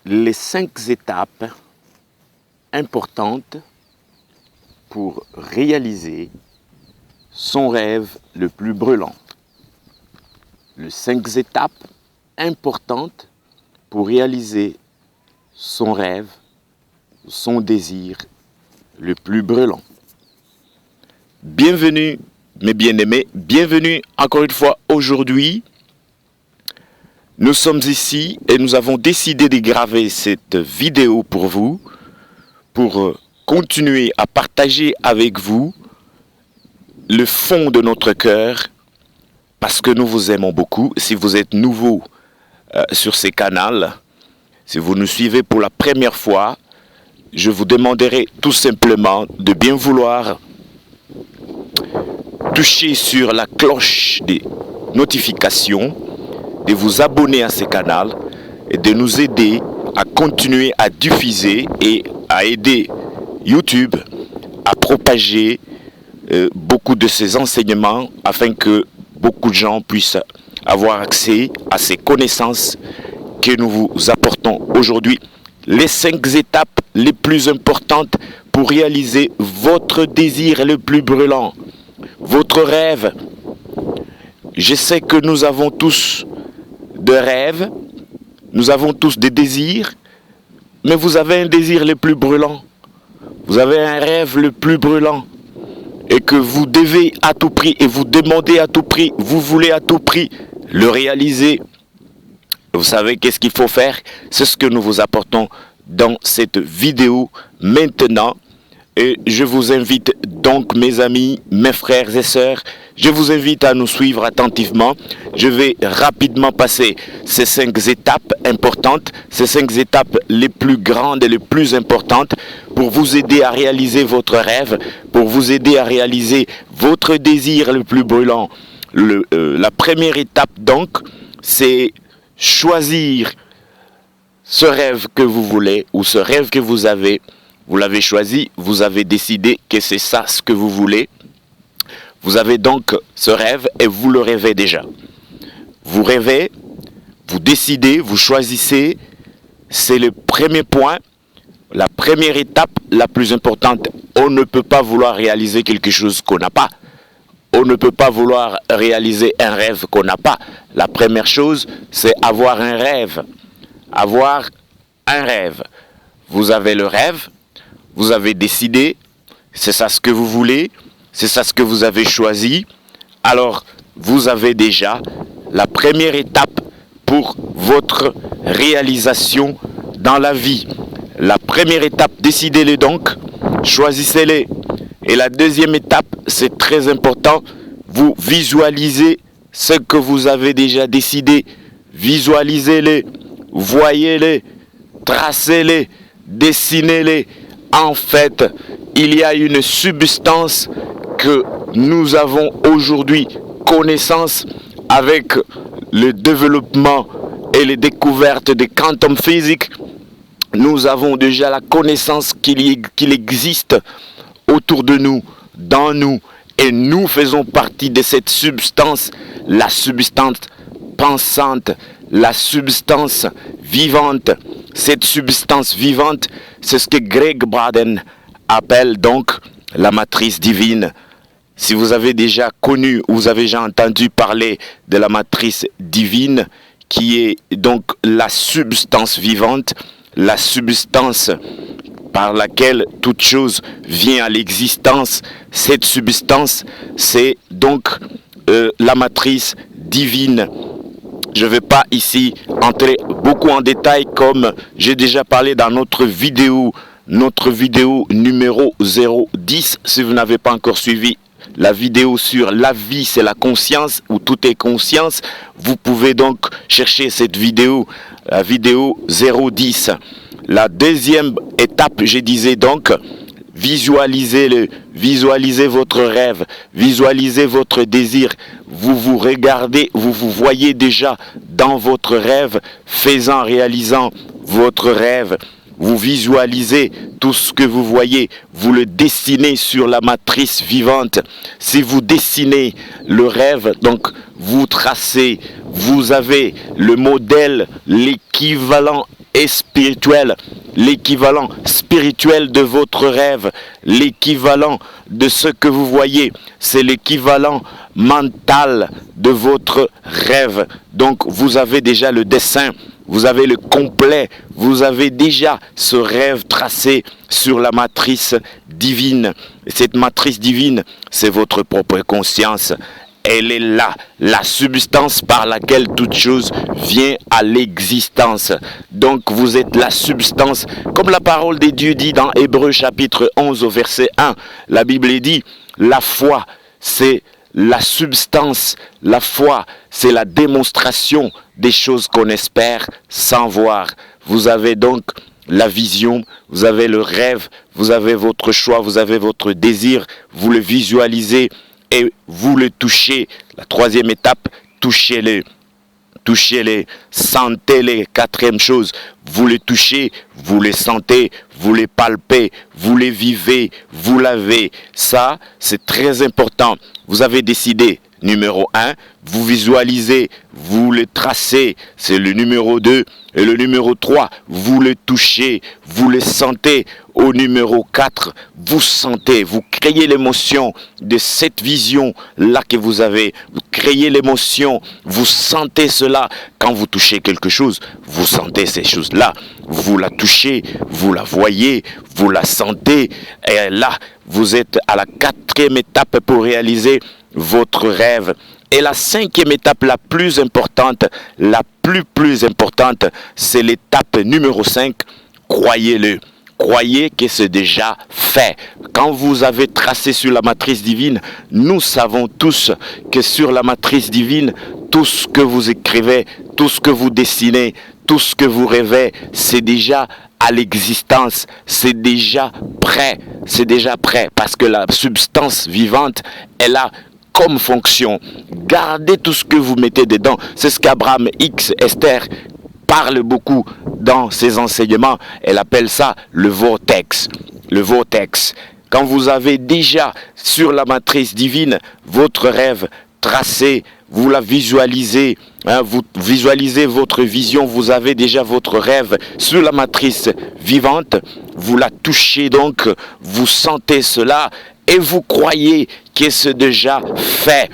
les 5 étapes importantes pour réaliser son rêve le plus brûlant. Les 5 étapes importantes pour réaliser son rêve, son désir le plus brûlant. Bienvenue mes bien-aimés, bienvenue encore une fois aujourd'hui. Nous sommes ici et nous avons décidé de graver cette vidéo pour vous, pour continuer à partager avec vous le fond de notre cœur, parce que nous vous aimons beaucoup. Si vous êtes nouveau sur ces canaux, si vous nous suivez pour la première fois, je vous demanderai tout simplement de bien vouloir toucher sur la cloche des notifications, de vous abonner à ce canal et de nous aider à continuer à diffuser et à aider YouTube à propager beaucoup de ces enseignements afin que beaucoup de gens puissent avoir accès à ces connaissances que nous vous apportons aujourd'hui. Les 5 étapes les plus importantes pour réaliser votre désir le plus brûlant, votre rêve. Je sais que nous avons tous de rêves, nous avons tous des désirs, mais vous avez un désir le plus brûlant, vous avez un rêve le plus brûlant, et que vous devez à tout prix, et vous demandez à tout prix, vous voulez à tout prix le réaliser. Vous savez qu'est-ce qu'il faut faire? C'est ce que nous vous apportons dans cette vidéo maintenant. Et je vous invite donc, mes amis, mes frères et sœurs, je vous invite à nous suivre attentivement. Je vais rapidement passer ces 5 étapes importantes, ces 5 étapes les plus grandes et les plus importantes pour vous aider à réaliser votre rêve, pour vous aider à réaliser votre désir le plus brûlant. La première étape donc, c'est choisir ce rêve que vous voulez ou ce rêve que vous avez. Vous l'avez choisi, vous avez décidé que c'est ça ce que vous voulez. Vous avez donc ce rêve et vous le rêvez déjà. Vous rêvez, vous décidez, vous choisissez. C'est le premier point, la première étape la plus importante. On ne peut pas vouloir réaliser quelque chose qu'on n'a pas. On ne peut pas vouloir réaliser un rêve qu'on n'a pas. La première chose, c'est avoir un rêve. Avoir un rêve. Vous avez le rêve. Vous avez décidé, c'est ça ce que vous voulez, c'est ça ce que vous avez choisi. Alors, vous avez déjà la première étape pour votre réalisation dans la vie. La première étape, décidez-le donc, choisissez-les. Et la deuxième étape, c'est très important, vous visualisez ce que vous avez déjà décidé. Visualisez-les, voyez-les, tracez-les, dessinez-les. En fait, il y a une substance que nous avons aujourd'hui connaissance avec le développement et les découvertes de quantum physique. Nous avons déjà la connaissance qu'il existe autour de nous, dans nous, et nous faisons partie de cette substance, la substance pensante, la substance vivante. Cette substance vivante, c'est ce que Greg Braden appelle donc la matrice divine. Si vous avez déjà connu ou vous avez déjà entendu parler de la matrice divine, qui est donc la substance vivante, la substance par laquelle toute chose vient à l'existence, cette substance, c'est donc la matrice divine. Je ne vais pas ici entrer beaucoup en détail comme j'ai déjà parlé dans notre vidéo numéro 010. Si vous n'avez pas encore suivi la vidéo sur la vie, c'est la conscience, où tout est conscience, vous pouvez donc chercher cette vidéo, la vidéo 010. La deuxième étape, je disais donc, visualisez-le, visualisez votre rêve, visualisez votre désir. Vous vous regardez, vous vous voyez déjà dans votre rêve, réalisant votre rêve. Vous visualisez tout ce que vous voyez, vous le dessinez sur la matrice vivante. Si vous dessinez le rêve, donc vous tracez, vous avez le modèle, l'équivalent est spirituel. L'équivalent spirituel de votre rêve, l'équivalent de ce que vous voyez, c'est l'équivalent mental de votre rêve. Donc vous avez déjà le dessin, vous avez le complet, vous avez déjà ce rêve tracé sur la matrice divine. Et cette matrice divine, c'est votre propre conscience. Elle est là, la substance par laquelle toute chose vient à l'existence. Donc vous êtes la substance, comme la parole de Dieu dit dans Hébreux chapitre 11 au verset 1. La Bible dit, la foi, c'est la substance. La foi, c'est la démonstration des choses qu'on espère sans voir. Vous avez donc la vision, vous avez le rêve, vous avez votre choix, vous avez votre désir, vous le visualisez et vous le touchez. La troisième étape, touchez-les. Touchez-les, sentez-les. Quatrième chose, vous les touchez, vous les sentez, vous les palpez, vous les vivez, vous l'avez. Ça, c'est très important. Vous avez décidé, numéro 1, vous visualisez, vous le tracez, c'est le numéro 2. Et le numéro 3, vous le touchez, vous le sentez. Au numéro 4, vous sentez, vous créez l'émotion de cette vision-là que vous avez. Vous créez l'émotion, vous sentez cela. Quand vous touchez quelque chose, vous sentez ces choses-là. Vous la touchez, vous la voyez, vous la sentez. Et là, vous êtes à la quatrième étape pour réaliser votre rêve. Et la cinquième étape la plus importante, la plus importante, c'est l'étape numéro 5, croyez-le. Croyez que c'est déjà fait. Quand vous avez tracé sur la matrice divine, nous savons tous que sur la matrice divine, tout ce que vous écrivez, tout ce que vous dessinez, tout ce que vous rêvez, c'est déjà à l'existence, c'est déjà prêt. C'est déjà prêt parce que la substance vivante est là comme fonction. Gardez tout ce que vous mettez dedans. C'est ce qu'Abraham X. Esther parle beaucoup dans ses enseignements. Elle appelle ça le vortex. Le vortex. Quand vous avez déjà sur la matrice divine votre rêve tracé, vous la visualisez, vous visualisez votre vision, vous avez déjà votre rêve sur la matrice vivante, vous la touchez donc, vous sentez cela et vous croyez que c'est déjà fait.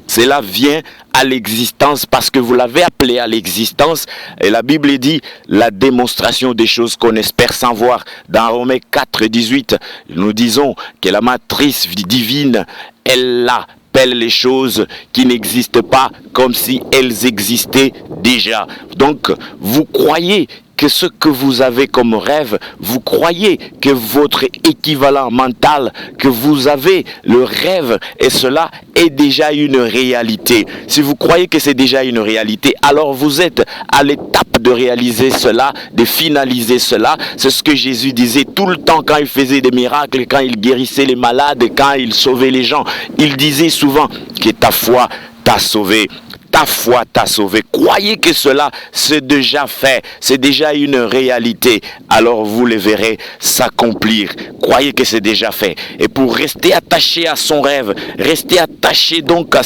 Cela vient à l'existence parce que vous l'avez appelé à l'existence. Et la Bible dit la démonstration des choses qu'on espère sans voir. Dans Romains 4, 18, nous disons que la matrice divine, elle appelle les choses qui n'existent pas comme si elles existaient déjà. Donc, vous croyez que ce que vous avez comme rêve, vous croyez que votre équivalent mental, que vous avez le rêve, et cela est déjà une réalité. Si vous croyez que c'est déjà une réalité, alors vous êtes à l'étape de réaliser cela, de finaliser cela. C'est ce que Jésus disait tout le temps quand il faisait des miracles, quand il guérissait les malades, quand il sauvait les gens. Il disait souvent que ta foi t'a sauvé. Ta foi t'a sauvé. Croyez que cela, c'est déjà fait. C'est déjà une réalité. Alors vous le verrez s'accomplir. Croyez que c'est déjà fait. Et pour rester attaché à son rêve, rester attaché donc à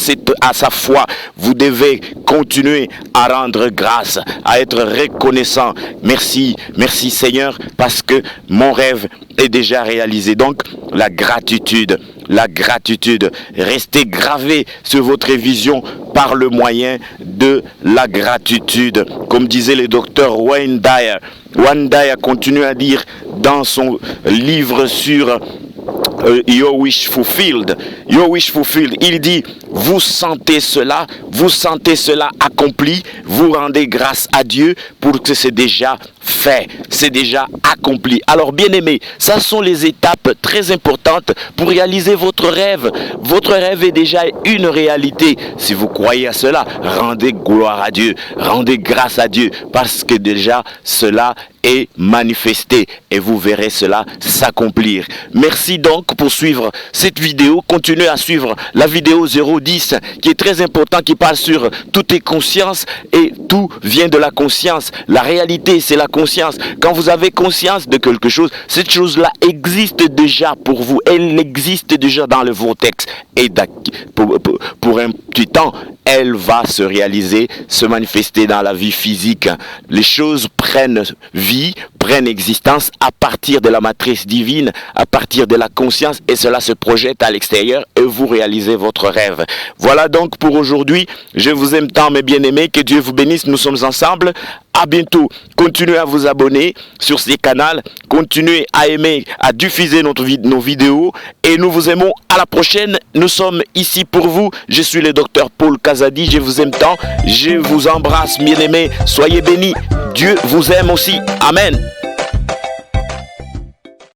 sa foi, vous devez continuer à rendre grâce, à être reconnaissant. Merci, merci Seigneur, parce que mon rêve est déjà réalisé. Donc, la gratitude. La gratitude. Restez gravé sur votre vision par le moyen de la gratitude. Comme disait le docteur Wayne Dyer. Wayne Dyer continue à dire dans son livre sur Your Wish Fulfilled. Your Wish Fulfilled. Il dit, vous sentez cela accompli, vous rendez grâce à Dieu pour que c'est déjà fait, c'est déjà accompli. Alors bien aimé, ça sont les étapes très importantes pour réaliser votre rêve. Votre rêve est déjà une réalité. Si vous croyez à cela, rendez gloire à Dieu, rendez grâce à Dieu, parce que déjà cela est manifesté et vous verrez cela s'accomplir. Merci donc pour suivre cette vidéo. Continuez à suivre la vidéo 010 qui est très important, qui parle sur tout est conscience et tout vient de la conscience. La réalité, c'est la conscience. Quand vous avez conscience de quelque chose, cette chose-là existe déjà pour vous. Elle existe déjà dans le vortex. Et pour un petit temps, elle va se réaliser, se manifester dans la vie physique. Les choses prennent vie, prennent existence à partir de la matrice divine, à partir de la conscience, et cela se projette à l'extérieur et vous réalisez votre rêve. Voilà donc pour aujourd'hui. Je vous aime tant mes bien-aimés, que Dieu vous bénisse, nous sommes ensemble. À bientôt. Continuez à vous abonner sur ces canaux, continuez à aimer, à diffuser nos vidéos et nous vous aimons. À la prochaine, nous sommes ici pour vous. Je suis le docteur Paul Kazadi, je vous aime tant, je vous embrasse bien-aimés, soyez bénis. Dieu vous aime aussi. Amen.